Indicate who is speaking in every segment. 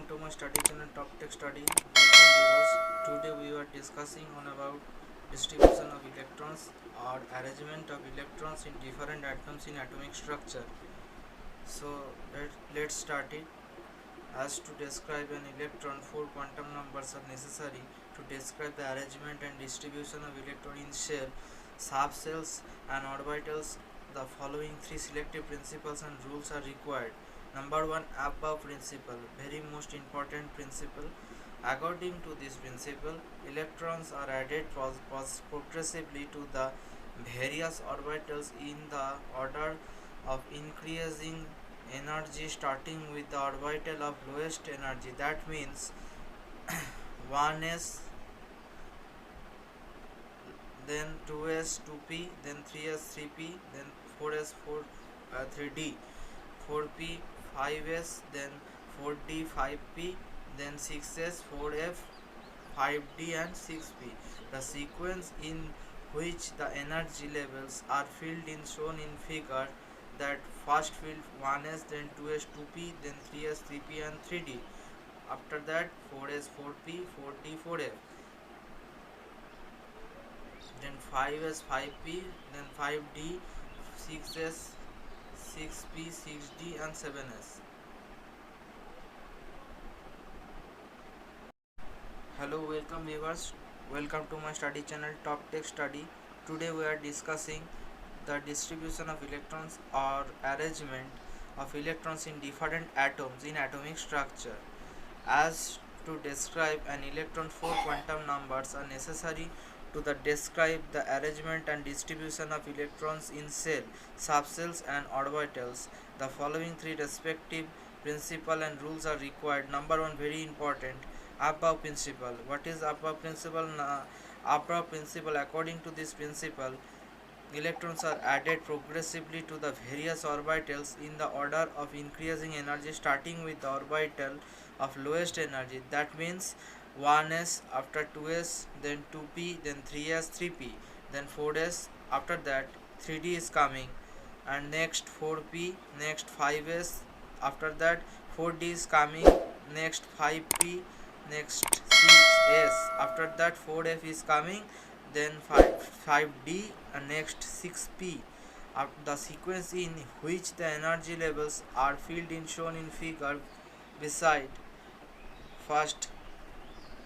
Speaker 1: Welcome to my study channel Top Tech Study. Welcome viewers. Today we are discussing on about distribution of electrons or arrangement of electrons in different atoms in atomic structure. So let's start it. As to describe an electron, four quantum numbers are necessary to describe the arrangement and distribution of electron in shell, subshells and orbitals. The following three selective principles and rules are required. Number one, above principle, very most important principle. According to this principle, electrons are added progressively to the various orbitals in the order of increasing energy, starting with the orbital of lowest energy. That means 1s, then 2s 2p, then 3s 3p, then 4s 3d 4p, 5s, then 4d 5p, then 6s 4f 5d and 6p. The sequence in which the energy levels are filled in shown in figure, that first field 1s, then 2s 2p, then 3s 3p and 3d. After that 4s 4p, 4d 4f, then 5s 5p, then 5d 6s 6p 6d and 7s. Hello, welcome viewers. Welcome to my study channel Top Tech Study. Today we are discussing the distribution of electrons or arrangement of electrons in different atoms in atomic structure. As to describe an electron, four quantum numbers are necessary to describe the arrangement and distribution of electrons in shell, subshells and orbitals. The following three respective principles and rules are required. Number one, very important, above principle. What is above principle? Above principle, according to this principle, electrons are added progressively to the various orbitals in the order of increasing energy, starting with the orbital of lowest energy. That means 1s, after 2s, then 2p, then 3s 3p, then 4s, after that 3d is coming, and next 4p, next 5s, after that 4d is coming, next 5p, next 6s, after that 4f is coming, then 5d and next 6p. The sequence in which the energy levels are filled in shown in figure beside, first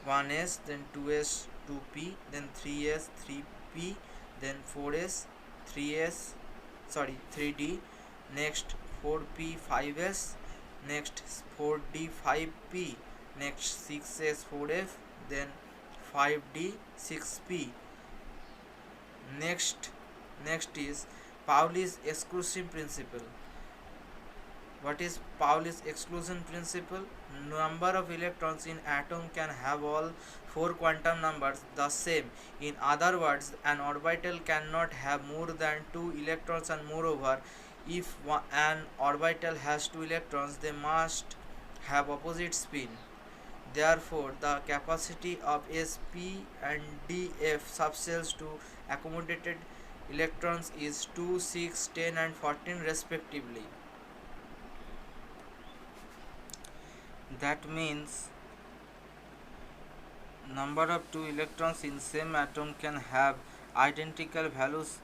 Speaker 1: 1s, then 2s 2p, then 3s 3p, then 4s 3d, next 4p 5s, next 4d 5p, next 6s 4f, then 5d 6p. Next is Pauli's exclusion principle. What is Pauli's exclusion principle? Number of electrons in atom can have all four quantum numbers the same. In other words, an orbital cannot have more than two electrons, and moreover, if an orbital has two electrons, they must have opposite spin. Therefore, the capacity of sp and df subshells to accommodated electrons is 2, 6, 10 and 14 respectively. That means number of two electrons in same atom can have identical values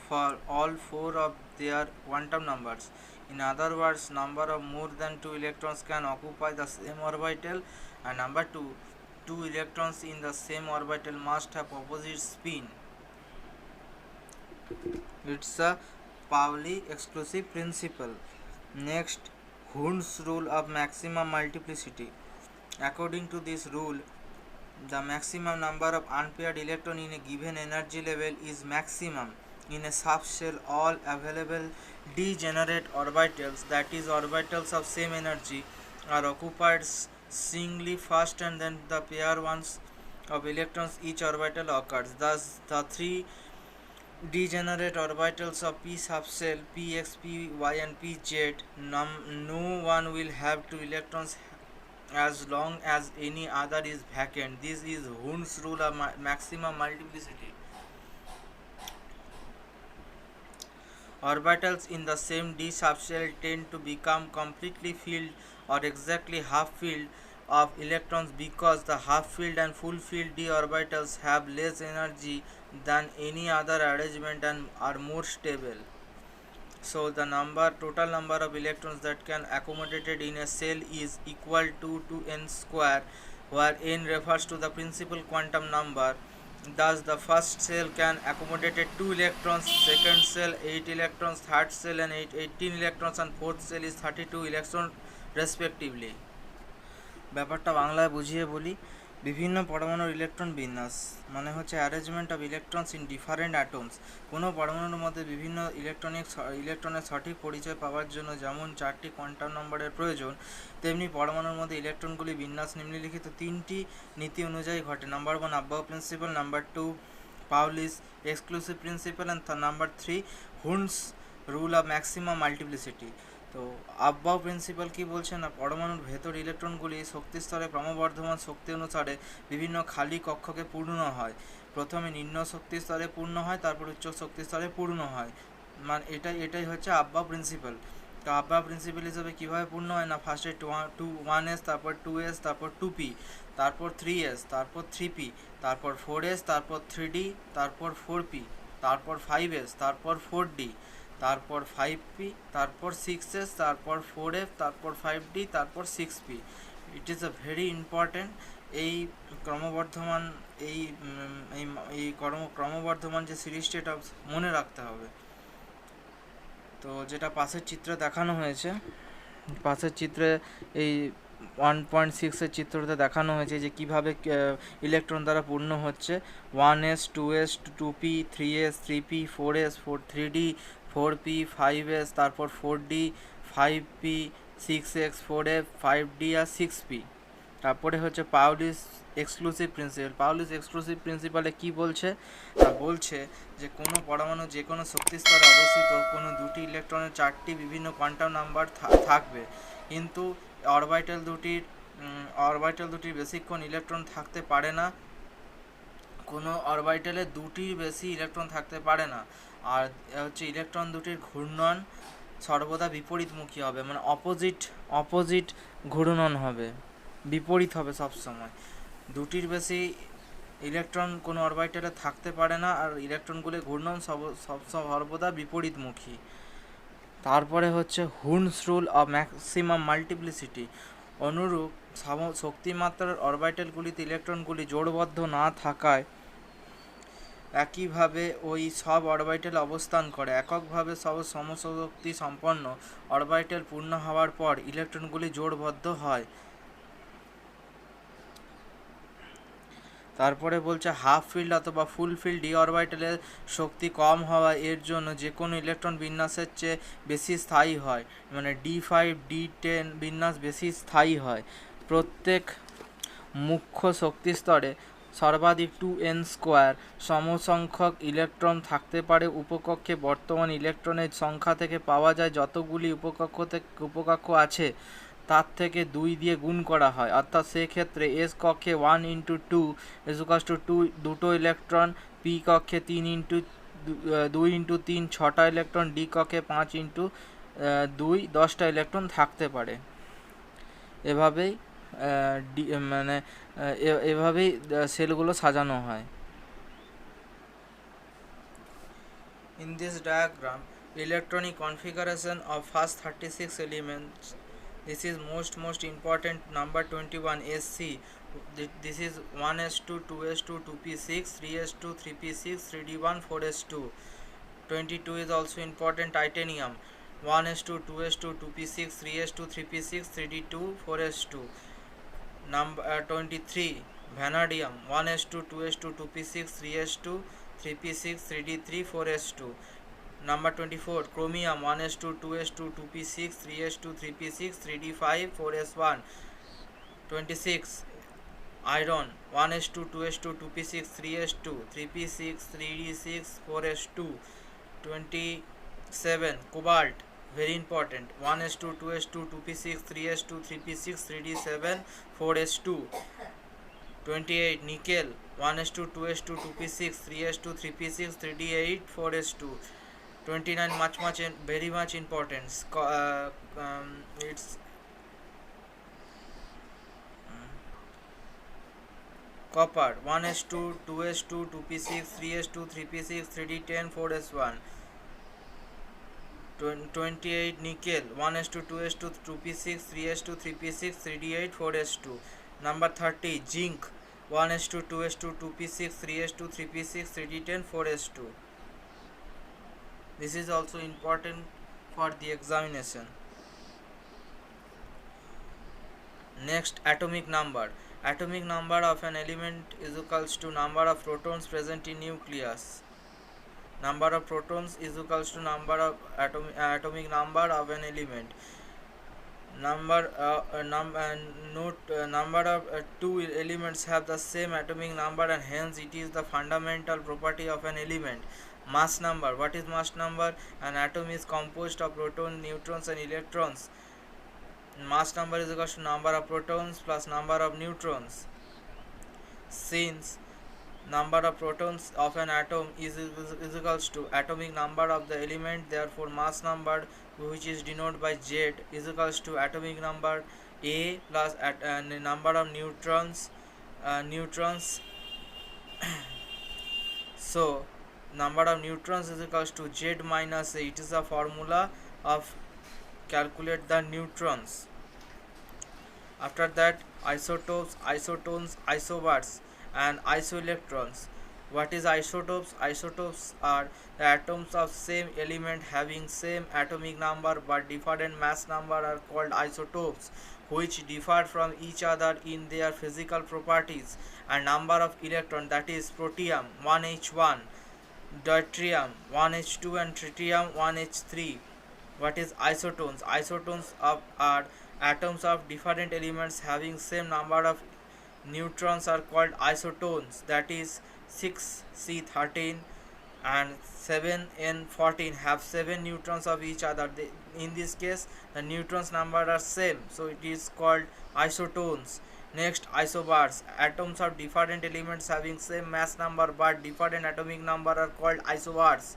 Speaker 1: for all four of their quantum numbers. In other words, number of more than two electrons can occupy the same orbital, and number two electrons in the same orbital must have opposite spin. It's a Pauli exclusive principle. Next, Hund's rule of maximum multiplicity. According to this rule, the maximum number of unpaired electrons in a given energy level is maximum in a subshell. All available degenerate orbitals, that is orbitals of same energy, are occupied singly first, and then the pair ones of electrons each orbital occurs. Thus, the three degenerate orbitals of p subshell, px, py and pz, no one will have two electrons as long as any other is vacant. This is Hund's rule of maximum multiplicity. Orbitals in the same d subshell tend to become completely filled or exactly half filled of electrons because the half filled and full filled d orbitals have less energy than any other arrangement and are more stable. So the total number of electrons that can accommodated in a cell is equal to 2n square, where n refers to the principal quantum number. Thus the first cell can accommodate 2 electrons, second cell 8 electrons, third cell and 18 electrons, and fourth cell is 32 electrons respectively. ব্যাপারটা বাংলায় বুঝিয়ে বলি। বিভিন্ন পরমাণুর electron বিন্যাস মানে হচ্ছে arrangement of electrons in different atoms. কোনো পরমাণুর মধ্যে বিভিন্ন ইলেকট্রনের সঠিক পরিচয় পাওয়ার জন্য যেমন 4টি কোয়ান্টাম নম্বরের প্রয়োজন, তেমনি পরমাণুর মধ্যে ইলেকট্রনগুলি বিন্যাস নিম্নলিখিত 3টি নীতি অনুযায়ী ঘটে। Number 1 Aufbau principle, number 2 Pauli's exclusive principle, and number 3 Hund's rule of maximum multiplicity. তো আব্বাও প্রিন্সিপাল কি বলছে না, পরমাণুর ভেতর ইলেকট্রনগুলি শক্তি স্তরে ক্রমবর্ধমান শক্তি অনুসারে বিভিন্ন খালি কক্ষকে পূর্ণ হয়। প্রথমে নিম্ন শক্তি স্তরে পূর্ণ হয়, তারপর উচ্চ শক্তি স্তরে পূর্ণ হয়। মানে এটাই হচ্ছে আব্বাও প্রিন্সিপাল। তো আব্বাও প্রিন্সিপাল হিসেবে কীভাবে পূর্ণ হয় না, ফার্স্টে 1s, তারপর 2s, তারপর 2p, তারপর 3s, তারপর 3p, তারপর 4s, তারপর 3d, তারপর 4p, তারপর 5s, তারপর 4d, তারপর 5p, তারপর 6s, তারপর 4f, তারপর 5d, তারপর 6p। It is a very important. এই ক্রমবর্ধমান ক্রমবর্ধমান যে সিরিজটি এটা মনে রাখতে হবে। তো যেটা পাশের চিত্রে দেখানো হয়েছে, পাশের চিত্রে এই 1.6 চিত্রতে দেখানো হয়েছে যে কিভাবে ইলেকট্রন দ্বারা পূর্ণ হচ্ছে। 1s, 2s, 2p, 3s, 3p, 4s, 3d, 4p, 5s, তারপর 4d, 5p, 6x, 4f, 5d আর 6p। তারপরে হচ্ছে পাউলিস এক্সক্লুসিভ প্রিন্সিপাল। পাউলিস এক্সক্লুসিভ প্রিন্সিপালে কি বলছে, তা বলছে যে কোনো পরমাণু যে কোনো শক্তি স্তরে অবস্থিত কোনো দুটি ইলেকট্রনের 4টি বিভিন্ন কোয়ান্টাম নাম্বার থাকবে, কিন্তু অরবিটাল দুটির বেশিক্ষণ ইলেকট্রন থাকতে পারে না। কোনো অরবিটালে দুটির বেশি ইলেকট্রন থাকতে পারে না। আর হচ্ছে ইলেকট্রন দুটির ঘূর্ণন সর্বদা বিপরীতমুখী হবে, মানে অপোজিট ঘূর্ণন হবে, বিপরীত হবে সবসময়। দুটির বেশি ইলেকট্রন কোনো অরবিটালে থাকতে পারে না, আর ইলেকট্রনগুলির ঘূর্ণন সর্বদা বিপরীতমুখী। তারপরে হচ্ছে হুন্স রুল অফ ম্যাক্সিমাম মাল্টিপ্লিসিটি। অনুরূপ শক্তিমাত্রার অরবিটালগুলিতে ইলেকট্রনগুলি জোড়বদ্ধ না থাকায় একইভাবে ওই সব অরবিটাল অবস্থান করে। এককভাবে সমশক্তি সম্পন্ন অরবিটাল পূর্ণ হওয়ার পর ইলেকট্রনগুলি জোড়বদ্ধ হয়। তারপরে বলছে হাফ ফিল্ড অথবা ফুল ফিল্ড ডি অরবিটালের শক্তি কম হওয়া এর জন্য যে কোনো ইলেকট্রন বিন্যাসের চেয়ে বেশি স্থায়ী হয়, মানে D5, D10 বিন্যাস বেশি স্থায়ী হয়। প্রত্যেক মুখ্য শক্তি স্তরে সর্বাধিক 2n স্কোয়ার সমসংখ্যক ইলেকট্রন থাকতে পারে। উপকক্ষে বর্তমান ইলেকট্রনের সংখ্যা থেকে পাওয়া যায় যতগুলি উপকক্ষ আছে তার থেকে 2 দিয়ে গুণ করা হয়, অর্থাৎ সেক্ষেত্রে এস কক্ষে 1 × 2 দুটো ইলেকট্রন, পি কক্ষে 2 × 3 6টা ইলেকট্রন, ডি কক্ষে 5 × 2 10টা ইলেকট্রন থাকতে পারে। এভাবেই সেলগুলো সাজানো হয়। In this diagram, electronic configuration of first 36 elements. This is most important. Number 21 SC. This is 1s2, 2s2, 2p6, 3s2, 3p6, 3d1, 4s2. 22 is also important. Titanium 1s2, 2s2, 2p6, 3s2, 3p6, 3d2, 4s2. Number 23 vanadium 1s2, 2s2, 2p6, 3s2, 3p6, 3d3, 4s2. Number 24 chromium 1s2, 2s2, 2p6, 3s2, 3p6, 3d5, 4s1. 26 iron 1s2, 2s2, 2p6, 3s2, 3p6, 3d6, 4s2. 27 cobalt, very important, 1s2, 2s2, 2p6, 3s2, 3p6, 3d7, 4s2. 28 nickel 1s2, 2s2, 2p6, 3s2, 3p6, 3d8, 4s2. 29 very much important, it's Copper 1s2, 2s2, 2p6, 3s2, 3p6, 3d10, 4s1. 28 nickel 1s2, 2s2, 2p6, 3s2, 3p6, 3d8, 4s2. Number 30 zinc 1s2, 2s2, 2p6, 3s2, 3p6, 3d10, 4s2. This is also important for the examination. Next, atomic number. Atomic number of an element is equals to number of protons present in nucleus. Number of protons is equals to number of atomic number of an element. Number number of two elements have the same atomic number, and hence it is the fundamental property of an element. Mass number. What is mass number? An atom is composed of protons, neutrons, and electrons. Mass number is equal to number of protons plus number of neutrons. Since number of protons of an atom is equals to atomic number of the element, therefore mass number, which is denoted by Z, is equals to atomic number A plus number of neutrons. So number of neutrons is equals to Z minus A. It is a formula of calculate the neutrons. After that, isotopes, isotones, isobars, and isoelectrons. What is isotopes? Isotopes are the atoms of same element having same atomic number but different mass number are called isotopes, which differ from each other in their physical properties and number of electron. That is protium 1h1, deuterium 1h2, and tritium 1h3. What is isotones? Isotones are atoms of different elements having same number of neutrons are called isotones. That is 6c13 and 7n14 have 7 neutrons of each other. In this case the neutrons number are same, so it is called isotones. Next, isobars. Atoms of different elements having same mass number but different atomic number are called isobars,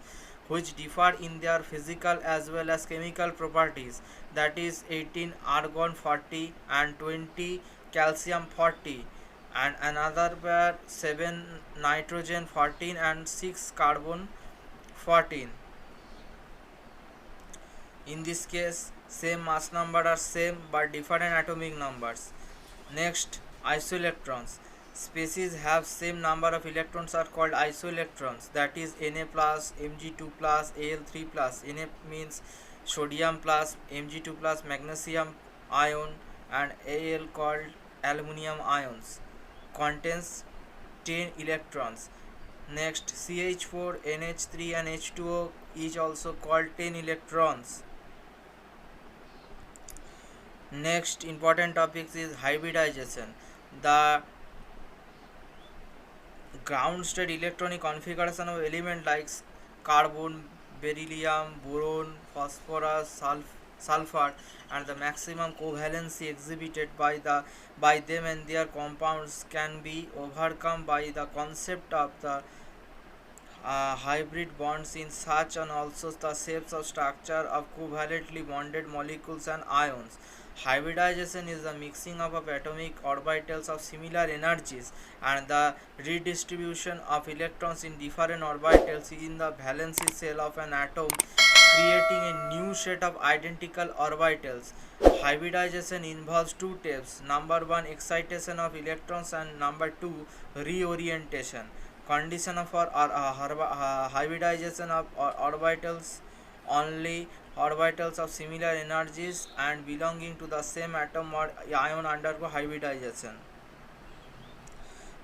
Speaker 1: which differ in their physical as well as chemical properties. That is 18 argon 40 and 20 calcium 40, and another pair 7 nitrogen 14 and 6 carbon 14. In this case same mass number are same but different atomic numbers. Next, isoelectrons. Species have same number of electrons are called isoelectrons. That is Na plus, Mg2 plus, Al3 plus. Na means sodium plus, Mg2 plus magnesium ion, and Al called aluminium ions. Contains 10 electrons. Next, CH4, NH3 and H2O is also called 10 electrons. Next important topic is hybridization. The ground state electronic configuration of element like carbon, beryllium, boron, phosphorus, sulfur, and the maximum covalency exhibited by them and their compounds can be overcome by the concept of the hybrid bonds in such and also the shapes of structure of covalently bonded molecules and ions. Hybridization is the mixing up of atomic orbitals of similar energies and the redistribution of electrons in different orbitals in the valence shell of an atom, creating a new set of identical orbitals. Hybridization involves two steps. Number 1, excitation of electrons, and number 2, reorientation. Condition for hybridization of orbitals: only orbitals of similar energies and belonging to the same atom or ion undergo hybridization.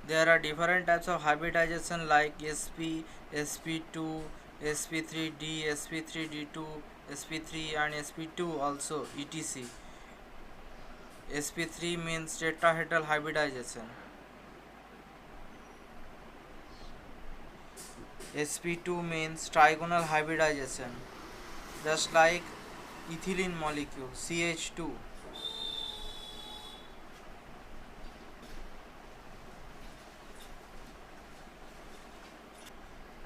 Speaker 1: There are different types of hybridization like sp, sp2, sp3d, sp3d2, sp3 and sp2 also etc. sp3 means tetrahedral hybridization. sp2 means trigonal hybridization, just like ethylene molecule CH2.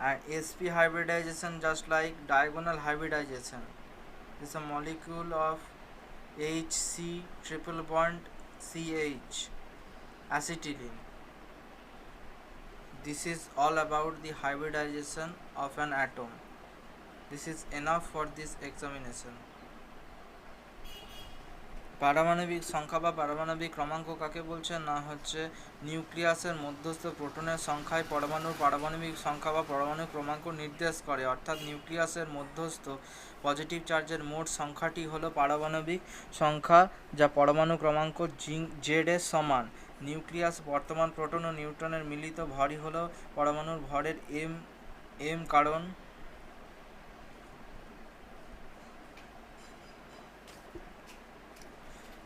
Speaker 1: And sp hybridization just like diagonal hybridization. Is a molecule of HC triple bond CH acetylene. This is all about the hybridization of an atom. This is enough for this examination. পারমাণবিক সংখ্যা বা পারমাণবিক ক্রমাঙ্ক কাকে বলছে না হচ্ছে নিউক্লিয়াসের মধ্যস্থ প্রোটনের সংখ্যায় পরমাণুর পারমাণবিক সংখ্যা বা পরমাণু ক্রমাঙ্ক নির্দেশ করে। অর্থাৎ নিউক্লিয়াসের মধ্যস্থ পজিটিভ চার্জের মোট সংখ্যাটি হলো পারমাণবিক সংখ্যা, যা পরমাণু ক্রমাঙ্ক জেড এর সমান। নিউক্লিয়াস বর্তমান প্রোটন ও নিউট্রনের মিলিত ভরই হলো পরমাণুর ভরের এম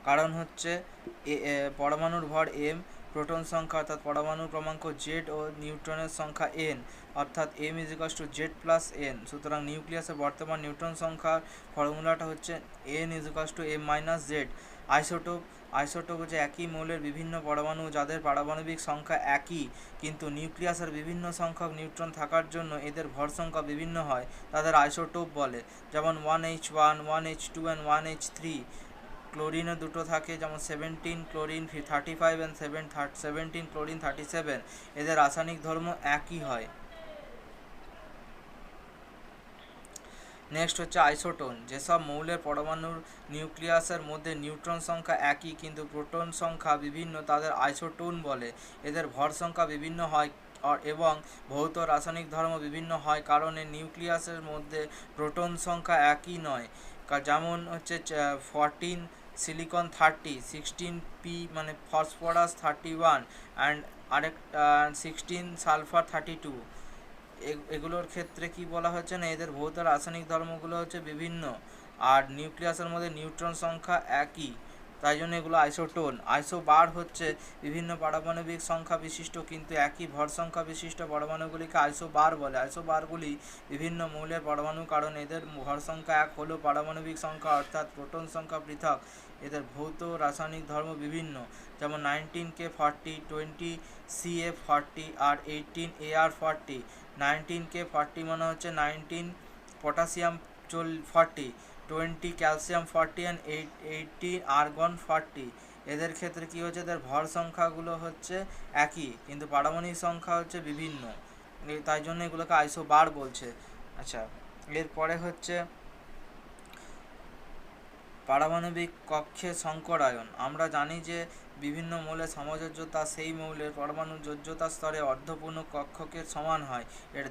Speaker 1: কারণ হচ্ছে পরমাণুর ভর এম, প্রোটন সংখ্যা অর্থাৎ পরমাণুর ক্রমাঙ্ক জেড ও নিউট্রনের সংখ্যা এন, অর্থাৎ M is equals to Z plus N. সুতরাং নিউক্লিয়াসের বর্তমান নিউট্রন সংখ্যার ফর্মুলাটা হচ্ছে N is equals to M minus Z. Isotope হচ্ছে একই মৌলের বিভিন্ন পরমাণু যাদের পারমাণবিক সংখ্যা একই, কিন্তু নিউক্লিয়াসের বিভিন্ন সংখ্যক নিউট্রন থাকার জন্য এদের ভর সংখ্যা বিভিন্ন হয়, তাদের আইসোটোপ বলে। যেমন 1H1, 1H2 অ্যান্ড 1H3। ক্লোরিনও দুটো থাকে, যেমন 17 ক্লোরিন 35 অ্যান্ড 17 ক্লোরিন 37। এদের রাসায়নিক ধর্ম একই হয়। নেক্সট হচ্ছে আইসোটোন। যেসব মৌলের পরমাণুর নিউক্লিয়াসের মধ্যে নিউট্রন সংখ্যা একই কিন্তু প্রোটন সংখ্যা বিভিন্ন, তাদের আইসোটোন বলে। এদের ভর সংখ্যা বিভিন্ন হয় এবং ভৌত রাসায়নিক ধর্ম বিভিন্ন হয়, কারণে নিউক্লিয়াসের মধ্যে প্রোটন সংখ্যা একই নয়। যেমন হচ্ছে 14 সিলিকন 30, 16p মানে ফসফরাস 31 অ্যান্ড 16 সালফার 32। এগুলোর ক্ষেত্রে কি বলা হচ্ছে না, এদের ভৌত রাসায়নিক ধর্মগুলো হচ্ছে বিভিন্ন, আর নিউক্লিয়াসের মধ্যে নিউট্রন সংখ্যা একই, তাই জন্য এগুলো আইসোটোন। আইসোবার হচ্ছে বিভিন্ন পারমাণবিক সংখ্যা বিশিষ্ট কিন্তু একই ভর সংখ্যা বিশিষ্ট পরমাণুগুলিকে আইসোবার বলে। আইসোবারগুলি বিভিন্ন মৌলের পরমাণু, কারণ এদের ভর সংখ্যা এক হলেও পারমাণবিক সংখ্যা অর্থাৎ প্রোটন সংখ্যা পৃথক। এদের ভৌত রাসায়নিক ধর্ম বিভিন্ন, যেমন 19K 40, 20CF 40 আর 18AR 40। 19K 40 মানে হচ্ছে 19 পটাশিয়াম 40, 20 ক্যালসিয়াম 40 অ্যান্ড 80 আর্গন 40। এদের ক্ষেত্রে কী হচ্ছে, এদের ভর সংখ্যাগুলো হচ্ছে একই কিন্তু পারমাণবিক সংখ্যা হচ্ছে বিভিন্ন, তাই জন্য এগুলোকে আইসোবার বলছে। আচ্ছা, এরপরে হচ্ছে পারমাণবিক কক্ষে সংকরায়ন। আমরা জানি যে বিভিন্ন মৌলের সমযোজ্যতা সেই মৌলের পরমাণুর যোজ্যতা স্তরে অর্ধপূর্ণ কক্ষকের সমান হয়। এর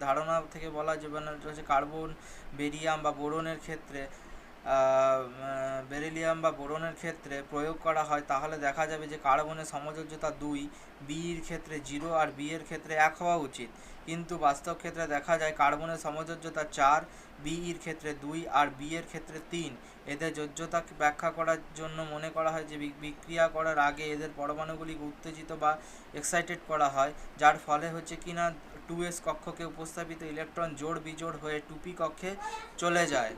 Speaker 1: ধারণা থেকে বলা যাবে না হচ্ছে কার্বন, বেরিয়াম বা বোরনের ক্ষেত্রে বেরিলিয়াম বা বোরনের ক্ষেত্রে প্রয়োগ করা হয়, তাহলে দেখা যাবে যে কার্বনের সমযোজ্যতা 2, বি এর ক্ষেত্রে 0 আর বি এর ক্ষেত্রে 1 হওয়া উচিত। কিন্তু বাস্তব ক্ষেত্রে দেখা যায় কার্বনের সমযোজ্যতা 4, বি এর ক্ষেত্রে 2 আর বি এর ক্ষেত্রে 3। এদের যোজ্যতা ব্যাখ্যা করার জন্য মনে করা হয় যে বিক্রিয়া করার আগে এদের পরমাণুগুলিকে উত্তেজিত বা এক্সাইটেড করা হয়, যার ফলে হচ্ছে কিনা 2s কক্ষকে উপস্থাপিত ইলেকট্রন জোড় বিজোড় হয়ে 2p কক্ষে চলে যায়।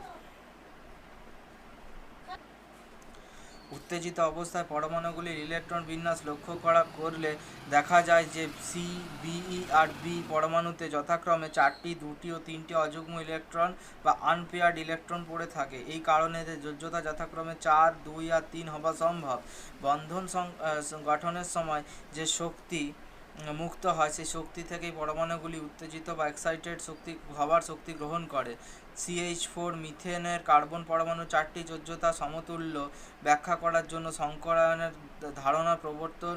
Speaker 1: উত্তেজিত অবস্থায় পরমাণুগুলির ইলেকট্রন বিন্যাস লক্ষ্য করলে দেখা যায় যে সি, বিই আর বি পরমাণুতে যথাক্রমে 4টি, 2টি ও 3টি অযুগ্ম ইলেকট্রন বা আনপেয়ার্ড ইলেকট্রন পড়ে থাকে। এই কারণে এদের যোজ্যতা যথাক্রমে 4, 2 আর 3 হওয়া সম্ভব। বন্ধন গঠনের সময় যে শক্তি মুক্ত হয় সেই শক্তি থেকেই পরমাণুগুলি উত্তেজিত বা এক্সাইটেড হওয়ার শক্তি গ্রহণ করে। CH4 মিথেনের কার্বন পরমাণু 4টি যোজ্যতা সমতুল্য ব্যাখ্যা করার জন্য সংকরায়নের ধারণা প্রবর্তন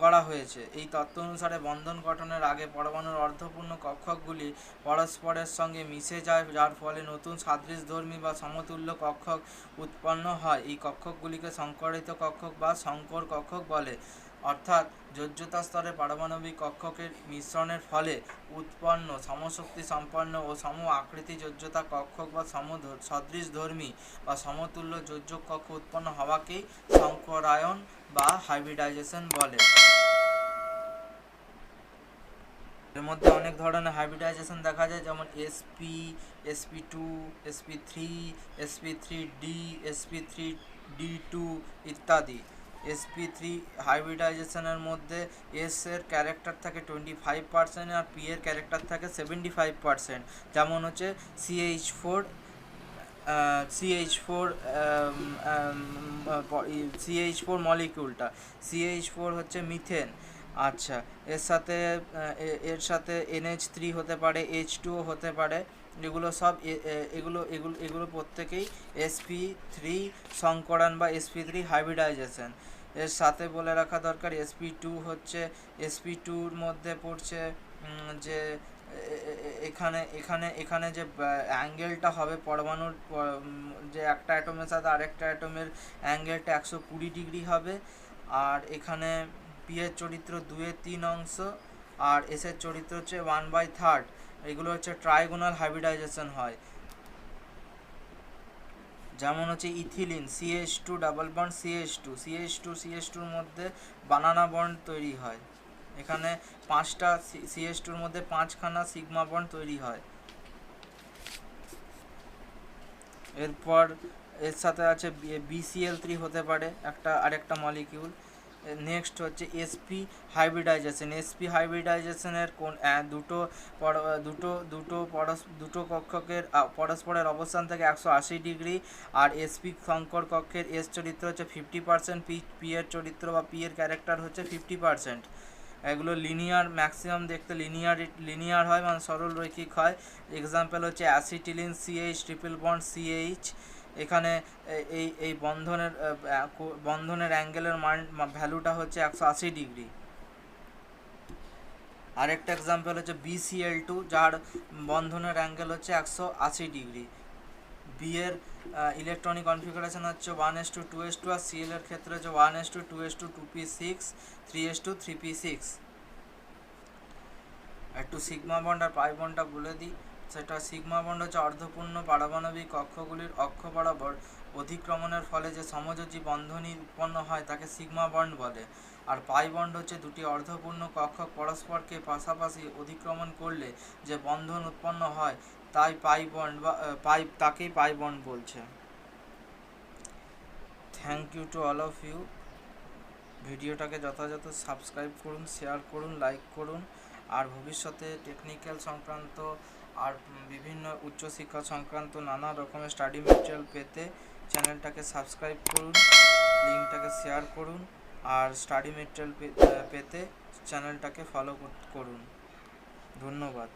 Speaker 1: করা হয়েছে। এই তত্ত্ব অনুসারে বন্ধন গঠনের আগে পরমাণুর অর্ধপূর্ণ কক্ষকগুলি পরস্পরের সঙ্গে মিশে যায়, যার ফলে নতুন সাদৃশধর্মী বা সমতুল্য কক্ষক উৎপন্ন হয়। এই কক্ষকগুলিকে সংকরিত কক্ষক বা সংকর কক্ষক বলে। অর্থাৎ যোজ্যতা স্তরে পারমাণবিক কক্ষকের মিশ্রণের ফলে উৎপন্ন সমশক্তি সম্পন্ন ও সম আকৃতি যোজ্যতা কক্ষক বা সদৃশধর্মী বা সমতুল্য যোজ্যক কক্ষ উৎপন্ন হওয়াকেই সংকরায়ন বা হাইব্রিডাইজেশন বলে। এর মধ্যে অনেক ধরনের হাইব্রিডাইজেশন দেখা যায়, যেমন sp, sp2, sp3, sp3d, sp3d2 ইত্যাদি। sp3 হাইব্রিডাইজেশনের মধ্যে s এর ক্যারেক্টার থাকে 25% আর p এর ক্যারেক্টার থাকে 75%। যেমন হচ্ছে CH4 মলিকিউলটা, CH4 হচ্ছে মিথেন, আচ্ছা, এর সাথে এর সাথে NH3 হতে পারে, H2O হতে পারে। এগুলো সব এগুলো প্রত্যেকেই sp3 সংকরণ বা sp3 হাইব্রিডাইজেশন। এর সাথে বলে রাখা দরকার sp2 হচ্ছে, sp2-র মধ্যে পড়ছে যে এখানে এখানে এখানে যে অ্যাঙ্গেলটা হবে পরমাণুর যে একটা অ্যাটমের সাথে আরেকটা অ্যাটমের অ্যাঙ্গেলটা 120 ডিগ্রি হবে। আর এখানে পি এর চরিত্র 2/3 অংশ, আর এস এর চরিত্র হচ্ছে 1/3। এগুলো হচ্ছে ট্রাইগোনাল হাইব্রিডাইজেশন হয়। যেমন হচ্ছে ethylene CH2 double bond CH2 এর মধ্যে বানানা বন্ড তৈরি হয়। এখানে 5টা CH2 এর মধ্যে 5খানা সিগমা বন্ড তৈরি হয়। এরপর এর সাথে আছে BCl3 হতে পারে আরেকটা মলিকিউল। নেক্সট হচ্ছে sp হাইব্রিডাইজেশনের কোন দুটো কক্ষকের পরস্পরের অবস্থান থেকে 180 ডিগ্রি। আর sp সংকর কক্ষের S চরিত্র হচ্ছে 50%, পি এর চরিত্র বা পি এর ক্যারেক্টার হচ্ছে 50%। এগুলো লিনিয়ার, ম্যাক্সিমাম দেখতে লিনিয়ার হয়, মানে সরল রৈখিক হয়। এক্সাম্পল হচ্ছে acetylene CH triple bond CH। এখানে এই বন্ধনের অ্যাঙ্গেলের ভ্যালুটা হচ্ছে 180 ডিগ্রি। আরেকটা এক্সাম্পল হচ্ছে BCl2, যার বন্ধনের অ্যাঙ্গেল হচ্ছে 180 ডিগ্রি। বি এর ইলেকট্রনিক কনফিগারেশন হচ্ছে 1:2:2, আর Cl এর ক্ষেত্রে হচ্ছে 1:2:2p6 3:3p6। একটু সিগমা বন্ড আর পাই বন্ডটা বলে দিই। সেটা সিগমা বন্ড হচ্ছে অর্ধপূর্ণ পারমাণবিক কক্ষগুলির অক্ষ বরাবর অধিক্রমণের ফলে যে সমযোজী বন্ধনী উৎপন্ন হয় তাকে সিগমা বন্ড বলে। আর পাই বন্ড হচ্ছে দুটি অর্ধপূর্ণ কক্ষক পরস্পরকে পাশাপাশি অধিক্রমণ করলে যে বন্ধন উৎপন্ন হয় তাই তাকেই পাই বন্ড বলছে। Thank you to all of you. ভিডিওটাকে যথাযথ সাবস্ক্রাইব করুন, শেয়ার করুন, লাইক করুন। আর ভবিষ্যতে টেকনিক্যাল সংক্রান্ত আর বিভিন্ন উচ্চশিক্ষা সংক্রান্ত নানা রকমের স্টাডি মেটেরিয়াল পেতে চ্যানেলটাকে সাবস্ক্রাইব করুন, লিঙ্কটাকে শেয়ার করুন। আর স্টাডি মেটেরিয়াল পেতে চ্যানেলটাকে ফলো করুন। ধন্যবাদ।